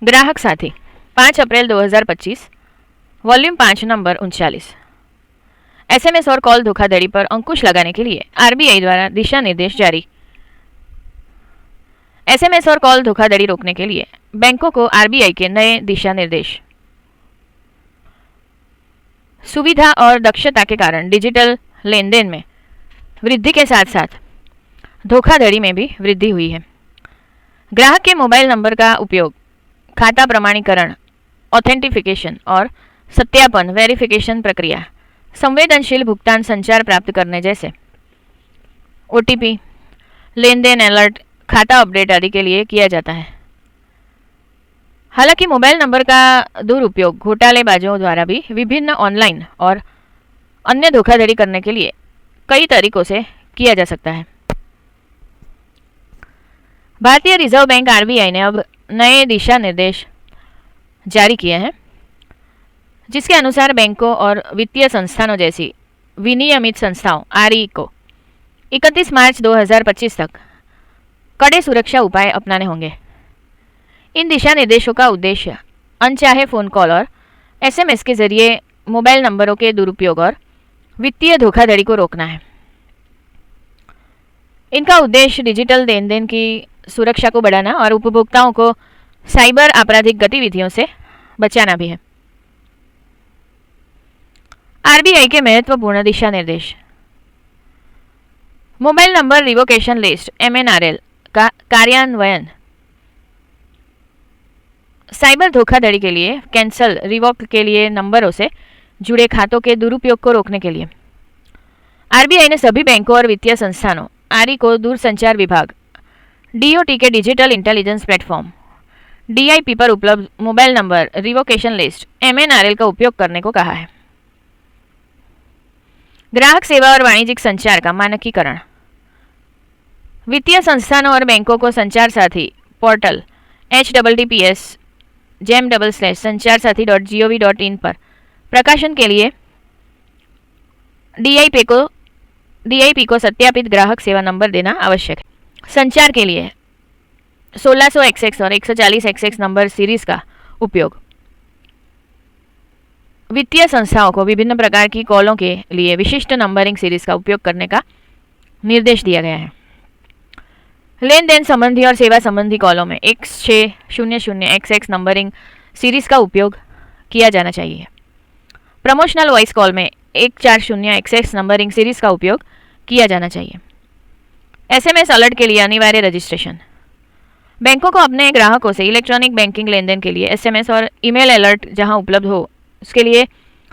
ग्राहक साथी 5 अप्रैल 2025, volume 5, number 39। SMS और कॉल धोखाधड़ी पर अंकुश लगाने के लिए आरबीआई द्वारा दिशा निर्देश जारी। एसएमएस और कॉल धोखाधड़ी रोकने के लिए बैंकों को आरबीआई के नए दिशा निर्देश। सुविधा और दक्षता के कारण डिजिटल लेन देन में वृद्धि के साथ साथ धोखाधड़ी में भी वृद्धि हुई है। ग्राहक के मोबाइल नंबर का उपयोग खाता प्रमाणीकरण, ऑथेंटिफिकेशन और सत्यापन वेरिफिकेशन प्रक्रिया, संवेदनशील भुगतान संचार प्राप्त करने जैसे ओटीपी, लेन देन अलर्ट, खाता अपडेट आदि के लिए किया जाता है। हालांकि मोबाइल नंबर का दुरुपयोग घोटालेबाजों द्वारा भी विभिन्न ऑनलाइन और अन्य धोखाधड़ी करने के लिए कई तरीकों से किया जा सकता है। भारतीय रिजर्व बैंक आरबीआई ने अब नए दिशा निर्देश जारी किए हैं, जिसके अनुसार बैंकों और वित्तीय संस्थानों जैसी विनियमित संस्थाओं आरई को 31 मार्च 2025 तक कड़े सुरक्षा उपाय अपनाने होंगे। इन दिशा निर्देशों का उद्देश्य अनचाहे फ़ोन कॉल और एसएमएस के जरिए मोबाइल नंबरों के दुरुपयोग और वित्तीय धोखाधड़ी को रोकना है। इनका उद्देश्य डिजिटल लेन देन की सुरक्षा को बढ़ाना और उपभोक्ताओं को साइबर आपराधिक गतिविधियों से बचाना भी है। आरबीआई के महत्वपूर्ण दिशा निर्देश। मोबाइल नंबर रिवोकेशन लिस्ट एमएनआरएल का कार्यान्वयन। साइबर धोखाधड़ी के लिए कैंसल रिवोक के लिए नंबरों से जुड़े खातों के दुरुपयोग को रोकने के लिए आरबीआई ने सभी बैंकों और वित्तीय संस्थानों आरई को दूरसंचार विभाग डीओटी के डिजिटल इंटेलिजेंस प्लेटफॉर्म डीआईपी पर उपलब्ध मोबाइल नंबर रिवोकेशन लिस्ट एमएनआरएल का उपयोग करने को कहा है। ग्राहक सेवा और वाणिज्यिक संचार का मानकीकरण। वित्तीय संस्थानों और बैंकों को संचार साथी पोर्टल https jam/sanchar-sathi.gov.in पर प्रकाशन के लिए डीआईपी को सत्यापित ग्राहक सेवा नंबर देना आवश्यक है। संचार के लिए 1600XX और 140XX नंबर सीरीज का उपयोग। वित्तीय संस्थाओं को विभिन्न प्रकार की कॉलों के लिए विशिष्ट नंबरिंग सीरीज का उपयोग करने का निर्देश दिया गया है। लेन देन संबंधी और सेवा संबंधी कॉलों में 1600XX नंबरिंग सीरीज का उपयोग किया जाना चाहिए। प्रमोशनल वॉइस कॉल में 140XX नंबरिंग सीरीज का उपयोग किया जाना चाहिए। एसएमएस अलर्ट के लिए अनिवार्य रजिस्ट्रेशन। बैंकों को अपने ग्राहकों से इलेक्ट्रॉनिक बैंकिंग लेन देन के लिए एसएमएस और ईमेल अलर्ट जहां उपलब्ध हो उसके लिए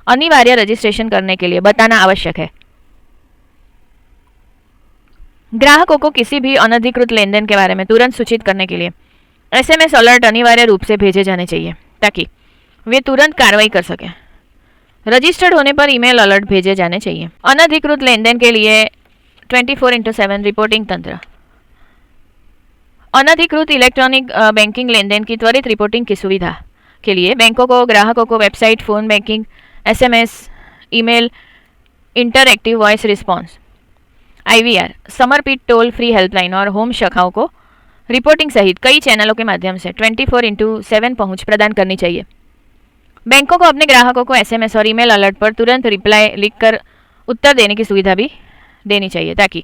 अनिवार्य रजिस्ट्रेशन करने के लिए बताना आवश्यक है। ग्राहकों को किसी भी अनधिकृत लेन देन के बारे में तुरंत सूचित करने के लिए एसएमएस अलर्ट अनिवार्य रूप से भेजे जाने चाहिए ताकि वे तुरंत कार्रवाई कर सकें। रजिस्टर्ड होने पर ईमेल अलर्ट भेजे जाने चाहिए। अनधिकृत लेन देन के लिए 24/7 रिपोर्टिंग तंत्र। अनधिकृत इलेक्ट्रॉनिक बैंकिंग लेन देन की त्वरित रिपोर्टिंग की सुविधा के लिए बैंकों को ग्राहकों को website, phone banking, SMS, email, interactive voice response IVR, समर्पित टोल फ्री हेल्पलाइन और होम शाखाओं को रिपोर्टिंग सहित कई चैनलों के माध्यम से 24/7 पहुंच प्रदान करनी चाहिए। बैंकों को अपने ग्राहकों को एसएमएस और ईमेल अलर्ट पर तुरंत रिप्लाई लिखकर उत्तर देने की सुविधा भी देनी चाहिए ताकि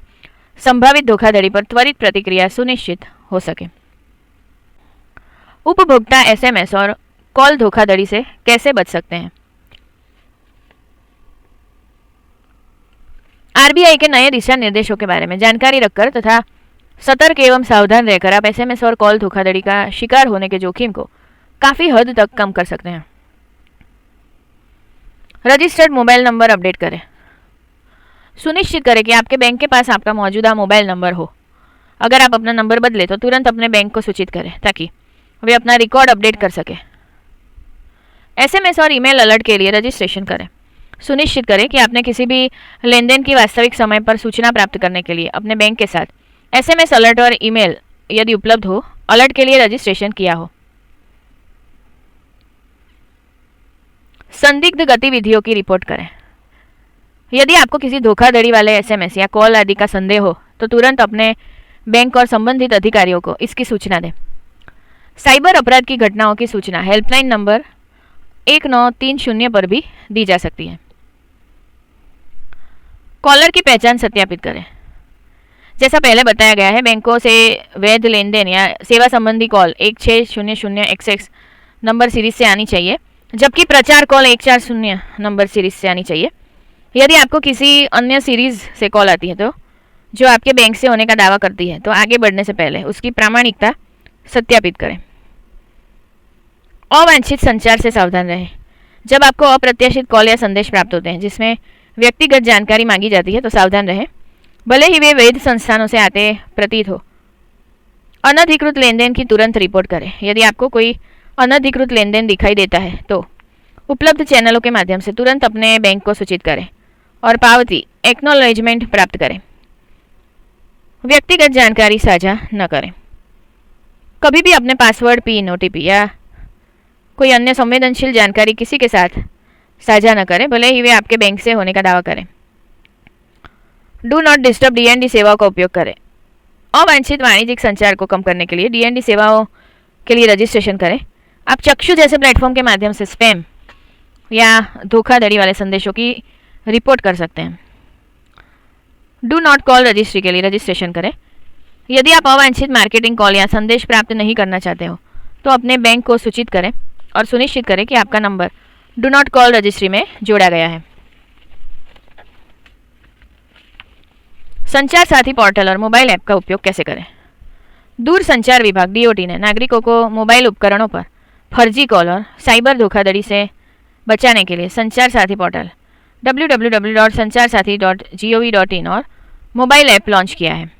संभावित धोखाधड़ी पर त्वरित प्रतिक्रिया सुनिश्चित हो सके। उपभोक्ता एसएमएस और कॉल धोखाधड़ी से कैसे बच सकते हैं? आरबीआई के नए दिशा निर्देशों के बारे में जानकारी रखकर तथा सतर्क एवं सावधान रहकर आप एसएमएस और कॉल धोखाधड़ी का शिकार होने के जोखिम को काफी हद तक कम कर सकते हैं। रजिस्टर्ड मोबाइल नंबर अपडेट करें। सुनिश्चित करें कि आपके बैंक के पास आपका मौजूदा मोबाइल नंबर हो। अगर आप अपना नंबर बदले तो तुरंत अपने बैंक को सूचित करें ताकि वे अपना रिकॉर्ड अपडेट कर सकें। एसएमएस और ईमेल अलर्ट के लिए रजिस्ट्रेशन करें। सुनिश्चित करें कि आपने किसी भी लेन देन की वास्तविक समय पर सूचना प्राप्त करने के लिए अपने बैंक के साथ एसएमएस अलर्ट और ईमेल यदि उपलब्ध हो अलर्ट के लिए रजिस्ट्रेशन किया हो। संदिग्ध गतिविधियों की रिपोर्ट करें। यदि आपको किसी धोखाधड़ी वाले एसएमएस या कॉल आदि का संदेह हो तो तुरंत अपने बैंक और संबंधित अधिकारियों को इसकी सूचना दें। साइबर अपराध की घटनाओं की सूचना हेल्पलाइन नंबर 1930 पर भी दी जा सकती है। कॉलर की पहचान सत्यापित करें। जैसा पहले बताया गया है, बैंकों से वैध लेन देन या सेवा संबंधी कॉल 1600XX नंबर सीरीज से आनी चाहिए, जबकि प्रचार कॉल 140 नंबर सीरीज से आनी चाहिए। यदि आपको किसी अन्य सीरीज से कॉल आती है तो जो आपके बैंक से होने का दावा करती है, तो आगे बढ़ने से पहले उसकी प्रामाणिकता सत्यापित करें। अवांछित संचार से सावधान रहें। जब आपको अप्रत्याशित कॉल या संदेश प्राप्त होते हैं जिसमें व्यक्तिगत जानकारी मांगी जाती है, तो सावधान रहें, भले ही वे वैध संस्थानों से आते प्रतीत हो। अनधिकृत लेन देन की तुरंत रिपोर्ट करें। यदि आपको कोई अनधिकृत लेन देन दिखाई देता है तो उपलब्ध चैनलों के माध्यम से तुरंत अपने बैंक को सूचित करें और पावती एक्नॉलेजमेंट प्राप्त करें। व्यक्तिगत जानकारी साझा न करें। कभी भी अपने पासवर्ड, पिन, OTP या कोई अन्य संवेदनशील जानकारी किसी के साथ साझा न करें, भले ही वे आपके बैंक से होने का दावा करें। डू नॉट डिस्टर्ब DND सेवाओं का उपयोग करें। अवांछित वाणिज्यिक संचार को कम करने के लिए DND सेवाओं के लिए रजिस्ट्रेशन करें। आप चक्षु जैसे प्लेटफॉर्म के माध्यम से स्पैम या धोखाधड़ी वाले संदेशों की रिपोर्ट कर सकते हैं। डू नॉट कॉल रजिस्ट्री के लिए रजिस्ट्रेशन करें। यदि आप अवांछित मार्केटिंग कॉल या संदेश प्राप्त नहीं करना चाहते हो तो अपने बैंक को सूचित करें और सुनिश्चित करें कि आपका number do not call registry में जोड़ा गया है। संचार साथी पोर्टल और मोबाइल ऐप का उपयोग कैसे करें। दूर संचार विभाग DOT ने नागरिकों को मोबाइल उपकरणों पर फर्जी कॉल और साइबर धोखाधड़ी से बचाने के लिए संचार साथी पोर्टल www.sancharsaathi.gov.in और मोबाइल ऐप लॉन्च किया है।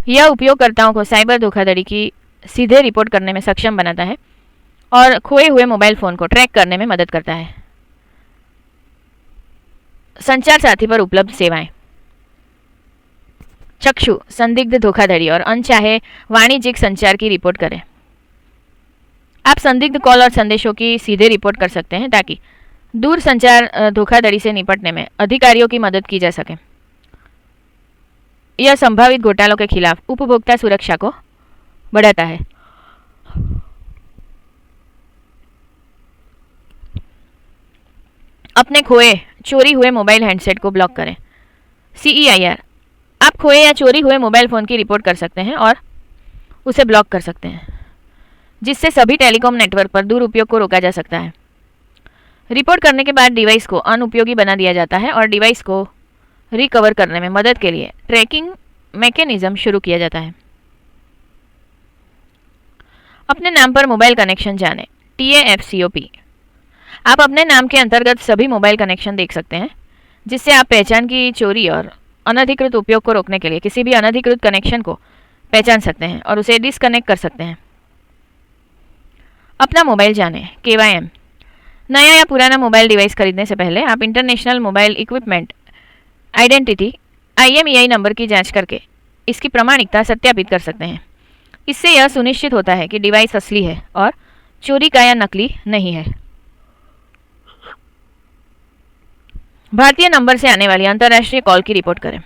यह उपयोगकर्ताओं को साइबर धोखाधड़ी की सीधे रिपोर्ट करने में सक्षम बनाता है और खोए हुए मोबाइल फ़ोन को ट्रैक करने में मदद करता है। संचार साथी पर उपलब्ध सेवाएं। चक्षु संदिग्ध धोखाधड़ी और अनचाहे वाणिज्यिक संचार की रिपोर्ट करें। आप संदिग्ध कॉल और संदेशों की सीधे रिपोर्ट कर सकते हैं ताकि दूर संचार धोखाधड़ी से निपटने में अधिकारियों की मदद की जा सके। यह संभावित घोटालों के खिलाफ उपभोक्ता सुरक्षा को बढ़ाता है। अपने खोए चोरी हुए मोबाइल हैंडसेट को ब्लॉक करें। CEIR। आप खोए या चोरी हुए मोबाइल फ़ोन की रिपोर्ट कर सकते हैं और उसे ब्लॉक कर सकते हैं, जिससे सभी टेलीकॉम नेटवर्क पर दुरुपयोग को रोका जा सकता है। रिपोर्ट करने के बाद डिवाइस को अनुपयोगी बना दिया जाता है और डिवाइस को रिकवर करने में मदद के लिए ट्रैकिंग मैकेनिज्म शुरू किया जाता है। अपने नाम पर मोबाइल कनेक्शन जानें। TAFCOP। आप अपने नाम के अंतर्गत सभी मोबाइल कनेक्शन देख सकते हैं, जिससे आप पहचान की चोरी और अनधिकृत उपयोग को रोकने के लिए किसी भी अनधिकृत कनेक्शन को पहचान सकते हैं और उसे डिस्कनेक्ट कर सकते हैं। अपना मोबाइल जानें। KYM। नया या पुराना मोबाइल डिवाइस खरीदने से पहले आप international mobile equipment identity IMEI number की जांच करके इसकी प्रामाणिकता सत्यापित कर सकते हैं। इससे यह सुनिश्चित होता है कि डिवाइस असली है और चोरी का या नकली नहीं है। भारतीय नंबर से आने वाली अंतर्राष्ट्रीय कॉल की रिपोर्ट करें।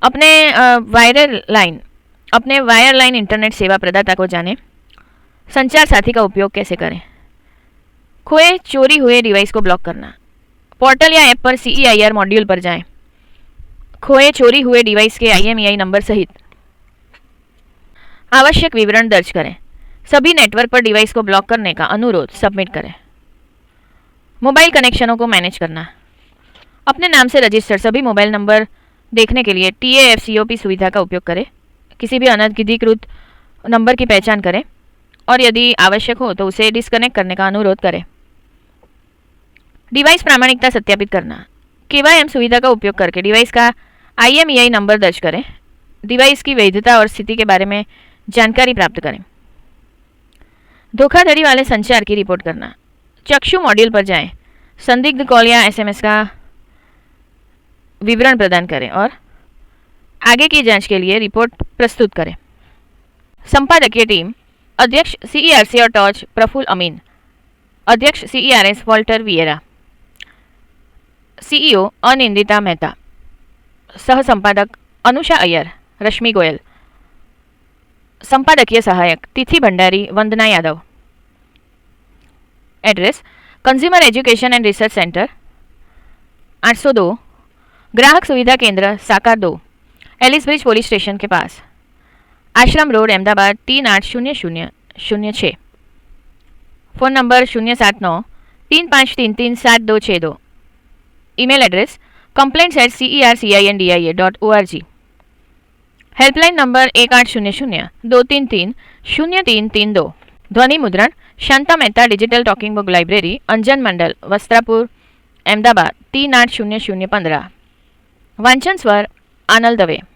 अपने वायरलाइन इंटरनेट सेवा प्रदाता को जानें। संचार साथी का उपयोग कैसे करें। खोए चोरी हुए डिवाइस को ब्लॉक करना। पोर्टल या ऐप पर CEIR मॉड्यूल पर जाएं। खोए चोरी हुए डिवाइस के IMEI नंबर सहित आवश्यक विवरण दर्ज करें। सभी नेटवर्क पर डिवाइस को ब्लॉक करने का अनुरोध सबमिट करें। मोबाइल कनेक्शनों को मैनेज करना। अपने नाम से रजिस्टर सभी मोबाइल नंबर देखने के लिए TAFCOP सुविधा का उपयोग करें। किसी भी अनधिकृत नंबर की पहचान करें और यदि आवश्यक हो तो उसे डिस्कनेक्ट करने का अनुरोध करें। डिवाइस प्रामाणिकता सत्यापित करना। KYM सुविधा का उपयोग करके डिवाइस का IMEI नंबर दर्ज करें। डिवाइस की वैधता और स्थिति के बारे में जानकारी प्राप्त करें। धोखाधड़ी वाले संचार की रिपोर्ट करना। चक्षु मॉड्यूल पर जाएं। संदिग्ध कॉल या SMS का विवरण प्रदान करें और आगे की जांच के लिए रिपोर्ट प्रस्तुत करें। संपादकीय टीम अध्यक्ष CERC और टॉच प्रफुल्ल अमीन, अध्यक्ष CERS Walter Vieira, CEO Anindita Mehta, सह संपादक अनुषा अय्यर, रश्मि गोयल। संपादकीय सहायक Tithi Bhandari Vandana Yadav. Address consumer education and research centre 802 ग्राहक सुविधा केंद्र साकार 2 एलिस ब्रिज पुलिस स्टेशन के पास, Ashram road Ahmedabad 380006। Phone number 079-3533-7262। Email address complaints@cercindia.org। Helpline number 1800-233-0332। ध्वनि मुद्रण Shanta Mehta digital talking book library, Anjan Mandal, Vastrapur, Ahmedabad 380015। वांचन स्वर आनल दवे।